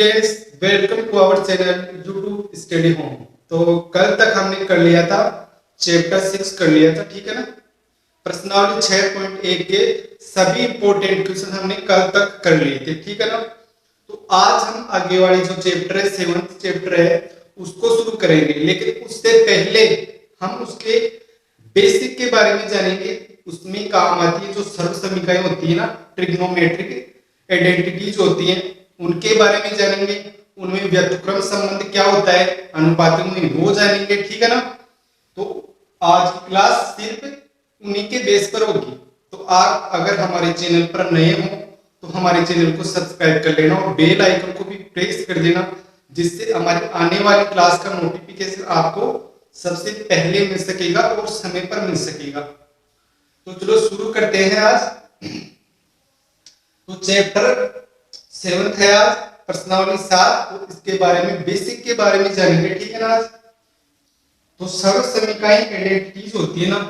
Students, welcome to our channel YouTube study home. तो कल तक हमने कर लिया था चैप्टर 6 कर लिया था, ठीक है ना। प्रश्नावली 6.1 के सभी इंपॉर्टेंट क्वेश्चन हमने कल तक कर लिए थे, ठीक है ना। तो आज हम आगे वाले जो चैप्टर है 7th चैप्टर है उसको शुरू करेंगे, लेकिन उससे पहले हम उसके बेसिक के बारे में जानेंगे। उसमें काम आती है जो सर्व समीकरण होती है ना, ट्रिग्नोमेट्रिक आइडेंटिटीज होती हैं, उनके बारे में जानेंगे। उनमें व्युत्क्रम संबंध क्या होता है, अनुपातों में वो जानेंगे, ठीक है ना। तो आज की क्लास सिर्फ उन्हीं के बेस पर होगी। तो आप अगर हमारे चैनल पर नए हो तो हमारे चैनल को सब्सक्राइब कर लेना और बेल आइकन को भी प्रेस कर देना, जिससे हमारी आने वाली क्लास का नोटिफिकेशन आपको सबसे पहले मिल सकेगा और समय पर मिल सकेगा। तो चलो शुरू करते हैं आज। तो चैप्टर 7 है आज, प्रश्नावली 7। तो इसके बारे में बेसिक के बारे में जानेंगे, ठीक है ना आज। तो सर्व समीकरण आइडेंटिटीज होती है ना,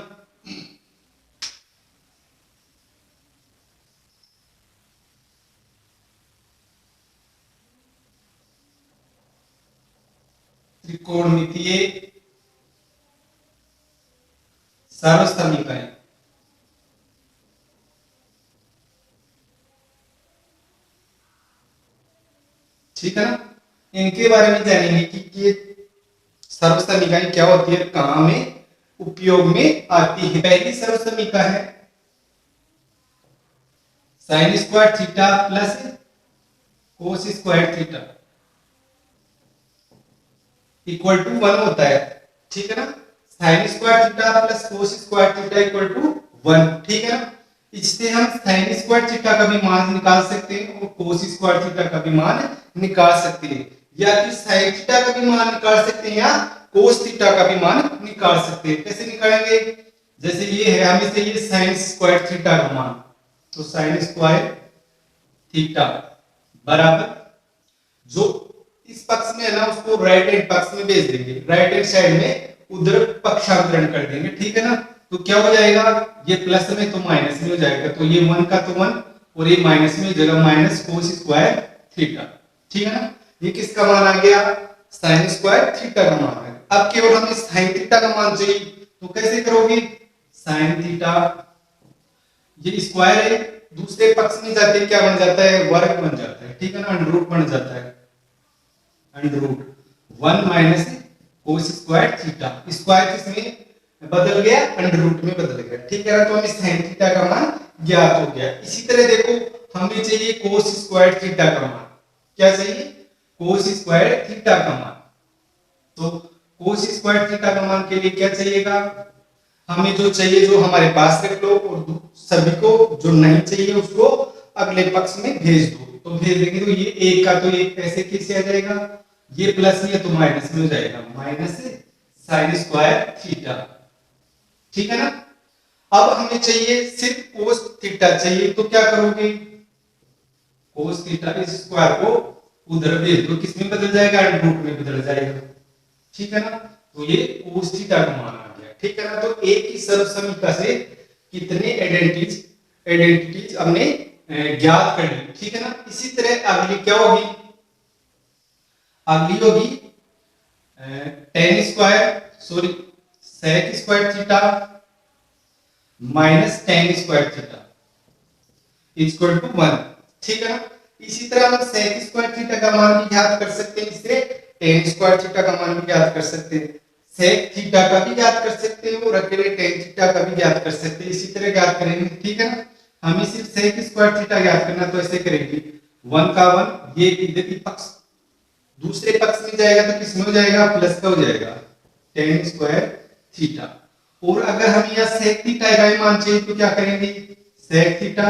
त्रिकोणमितीय सर्व समीकरण, ठीक है ना। इनके बारे में जानेंगे कि ये सर्व समीकरण क्या होती है, कहां में उपयोग में आती है। पहली सर्व समीकरण है sin square theta plus cos square theta equal to 1 होता है, ठीक है ना। sin square theta plus cos square theta equal to 1, ठीक है ना। इससे हम sin स्क्वायर थीटा का भी मान निकाल सकते हैं और cos स्क्वायर थीटा का भी मान निकाल सकते हैं, या फिर sin थीटा का भी मान निकाल सकते हैं या cos थीटा का भी मान निकाल सकते हैं। कैसे निकालेंगे, जैसे ये है, हमें चाहिए sin स्क्वायर थीटा का मान। तो sin स्क्वायर थीटा बराबर जो इस पक्ष में है ना उसको राइट हैंड पक्ष में भेज देंगे, राइट हैंड साइड में उधर पक्षांतरण कर देंगे, ठीक है ना। तो क्या हो जाएगा, ये प्लस में तो माइनस में हो जाएगा। तो ये 1 का तो 1 और ये माइनस में जगह माइनस cos स्क्वायर थीटा, ठीक है ना। ये किसका मान आ गया, sin स्क्वायर थीटा का मान है। अब केवल हमें sin थीटा का मान चाहिए, तो कैसे करोगे, sin थीटा ये स्क्वायर है, दूसरे पक्ष में जाते क्या बन जाता है, वर्ग बन जाता है, ठीक है ना, अंडर रूट बन जाता है। Under root 1 minus cos square theta, square किसमें बदल गया, अंडर रूट में बदल गया, ठीक है ना। तो हमें sin थीटा का मान ज्ञात हो गया। इसी तरह देखो हमें चाहिए cos स्क्वायर थीटा का मान, क्या चाहिए, cos स्क्वायर थीटा का मान। तो cos स्क्वायर थीटा का मान के लिए क्या चाहिएगा, हमें जो चाहिए जो हमारे पास रख लो और सभी को जो नहीं चाहिए उसको अगले पक्ष में भेज दो। तो भेज देंगे तो ये एक का तो एक ऐसे कैसे आ जाएगा, ये प्लस में है तो माइनस में हो जाएगा, माइनस sin स्क्वायर थीटा, ठीक है ना। अब हमें चाहिए सिर्फ cos थीटा चाहिए, तो क्या करोगे, cos थीटा इस स्क्वायर को उधर भेज दो, किसमें बदल जाएगा, अंडर रूट में बदल जाएगा, ठीक है ना। तो ये cos थीटा का मान आ गया, ठीक है ना। तो एक ही सर्व समीकरण से कितने आइडेंटिटीज हमने ज्ञात कर ली, ठीक है ना। इसी तरह अगली क्या होगी, अगली होगी tan square sec square theta minus tan square theta equal to 1, ठीक है ना। इसी तरह हम sec स्क्वायर थीटा का मान भी ज्ञात कर सकते हैं, इससे tan स्क्वायर थीटा का मान भी ज्ञात कर सकते हैं, sec थीटा का भी ज्ञात कर सकते हैं और अकेले tan थीटा का भी ज्ञात कर सकते हैं। इसी तरह ज्ञात करेंगे, ठीक है ना। हमें सिर्फ sec स्क्वायर थीटा ज्ञात करना, तो ऐसे करेंगे 1 का 1 ये इधर की पक्ष दूसरे पक्ष में जाएगा तो किसमें हो जाएगा, प्लस का हो जाएगा, tan स्क्वायर थीटा। और अगर हम यहाँ sec थीटा का मान चाहिए तो क्या करेंगे, sec थीटा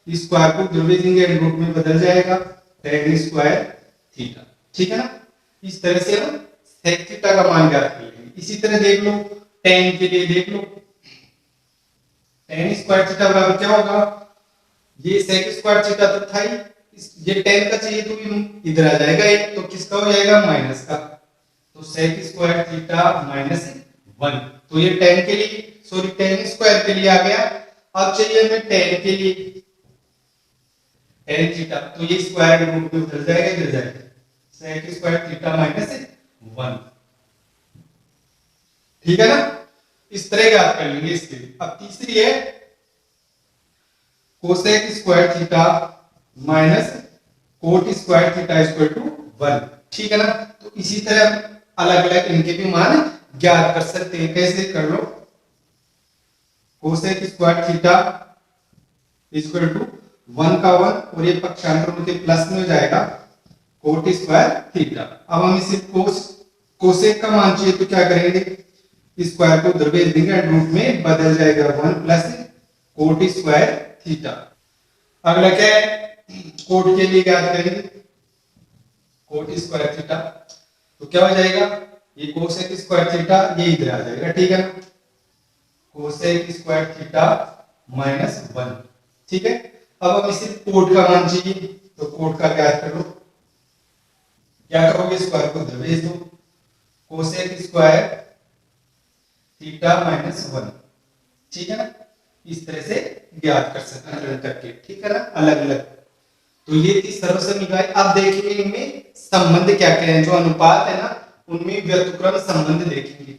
स्क्वायर को उधर भेजेंगे, रूट में बदल जाएगा, tan स्क्वायर थीटा, ठीक है ना। इस तरह से हम sec थीटा का मान ज्ञात कर लेंगे। इसी तरह देख लो tan के लिए, देख लो tan स्क्वायर थीटा बराबर क्या होगा, ये sec स्क्वायर थीटा तो था ही, ये tan का चाहिए तो इधर आ जाएगा एक, तो किसका हो जाएगा, माइनस का। तो sec स्क्वायर थीटा माइनस 1, तो ये tan के लिए tan स्क्वायर के लिए आ गया। अब चाहिए हमें tan के लिए tan थीटा, तो ये स्क्वायर रूट में उधर जाएगा, इधर जाएगा, sec स्क्वायर थीटा माइनस 1, ठीक है ना। इस तरह याद कर लेंगे इसके। अब तीसरी है cosec square theta minus cot square theta equal to 1, ठीक है ना। तो इसी तरह अलग अलग इनके भी मान ज्ञात कर सकते हैं। कैसे कर लो, cosec square theta equal to 1 का 1 और ये पक्षांतर उनके प्लस में हो जाएगा कोट स्क्वायर थीटा। अब हम इसे कोसेक का मान चाहिए तो क्या करेंगे, स्क्वायर को उधर भेज देंगे एंड रूट में बदल जाएगा 1 प्लस कोट स्क्वायर थीटा। अगला क्या है, कोट के लिए याद करेंगे कोट स्क्वायर थीटा, तो क्या हो जाएगा, ये कोसेक स्क्वायर थीटा ये इधर आ जाएगा, ठीक है ना। कोसेक स्क्वायर थीटा माइनस 1, ठीक है। अब हम इसे कोट का मान चाहिए तो कोट का क्या करो, क्या करोगे, स्क्वायर को उधर भेज दो, कोसेक स्क्वायर थीटा माइनस 1, ठीक है ना। इस तरह से ज्ञात कर सकते हैं करके, ठीक है ना, अलग अलग। तो ये थी सर्वसमीकरण। अब देखेंगे इनमें संबंध क्या क्या है, जो अनुपात है ना उनमें व्युत्क्रम संबंध देखेंगे।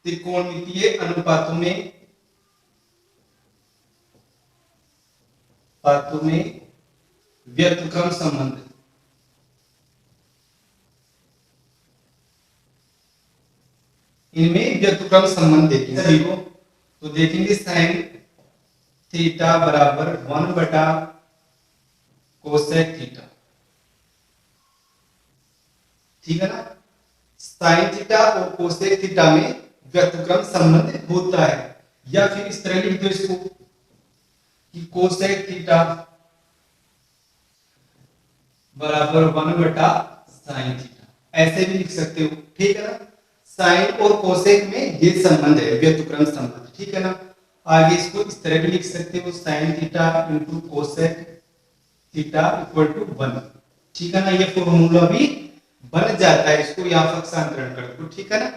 त्रिकोणमितीय अनुपातों में व्युत्क्रम संबंध, इनमें व्युत्क्रम संबंध देखेंगे तो देखेंगे साइन थीटा बराबर 1 बटा कोसेक थीटा, ठीक है ना। साइन थीटा और कोसेक थीटा में व्युत्क्रम संबंध होता है, या फिर इस तरह लिख दो इसको कि कोसेक थीटा बराबर 1 बटा साइन थीटा, ऐसे भी लिख सकते हो, ठीक है ना। साइन और कोसेक में ये संबंध है व्युत्क्रम संबंध, ठीक है ना। आगे इसको इस तरह भी लिख सकते हो, sine theta into cosec theta equal to 1, ठीक है ना। ये फॉर्मूला भी बन जाता है, इसको यहाँ पक्षांतरण कर दो, ठीक है ना।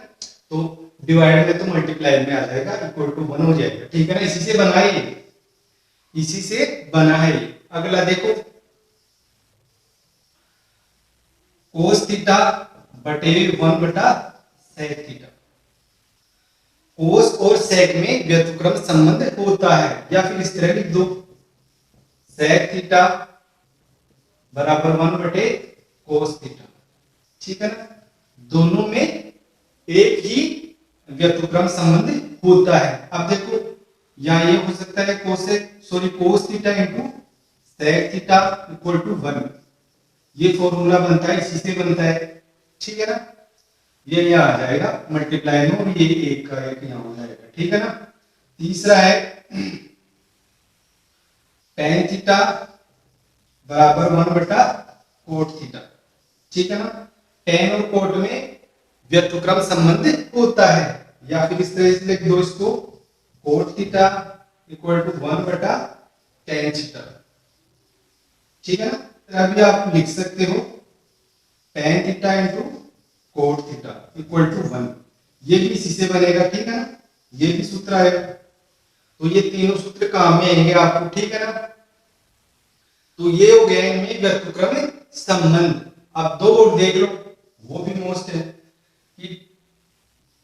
तो डिवाइड में तो मल्टीप्लाई में आ जाएगा, इक्वल टू 1 हो जाएगा, ठीक है ना। इसी से बना है, इसी से बना है। अगला देखो, कोस थीटा बटे 1 बटा सेक थीटा। कोस और सेक में व्युत्क्रम संबंध होता है, या फिर इस तरह लिख दो, सेक थीटा बराबर 1 बटे कोस थीटा, ठीक है ना। दोनों में एक ही व्युत्क्रम संबंध होता है। अब देखो यहां ये हो सकता है cos theta into sec theta equal to 1, ये फॉर्मूला बनता है, इसी से बनता है, ठीक है ना। ये यहाँ आ जाएगा मल्टीप्लाई में, और ये एक का एक यहाँ हो जाएगा, ठीक है ना। तीसरा है टेन थीटा बराबर 1 बटा कोट थीटा, ठीक है ना। टेन और कोट में व्युत्क्रम संबंध होता है, या फिर इस तरह से लिख दो इसको, कोट थीटा इक्वल टू 1 बटा टेन थीटा, ठीक है ना। अभी आप लिख सकते हो tan theta into cot theta equal to 1, ये भी इसी से बनेगा, ठीक है ना। ये भी सूत्र आएगा, तो ये तीनों सूत्र काम में आएंगे आपको, ठीक है ना। तो ये हो गया इनमें व्युत्क्रम संबंध। अब दो और देख लो, वो भी मोस्ट है कि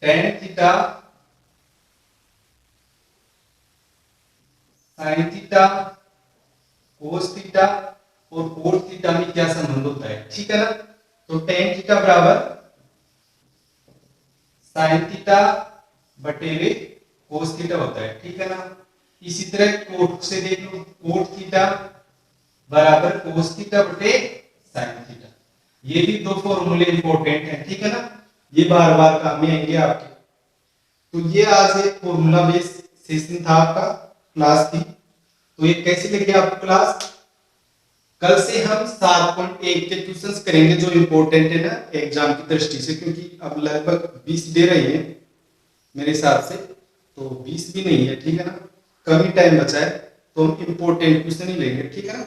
tan theta sine theta cos theta और कोट थीटा में क्या संबंध होता है, ठीक है ना। तो टेन थीटा बराबर साइन थीटा बटे में कोस थीटा होता है, ठीक है ना। इसी तरह कोट से देख लो, कोट थीटा बराबर कोस थीटा बटे साइन थीटा, ये भी दो फॉर्मूले इंपॉर्टेंट हैं, ठीक है ना। ये बार बार काम में आएंगे आपके। तो ये आज एक फॉर्मूला बेस सेशन था आपका, क्लास थी। तो ये कैसे लगी आपको क्लास? कल से हम 7.1 के क्वेश्चंस करेंगे जो इंपॉर्टेंट है ना एग्जाम की दृष्टि से, क्योंकि अब लगभग 20 दे रही है मेरे हिसाब से, तो 20 भी नहीं है, ठीक है ना, कम ही टाइम बचा है, तो हम इंपॉर्टेंट क्वेश्चन ही लेंगे, ठीक है ना।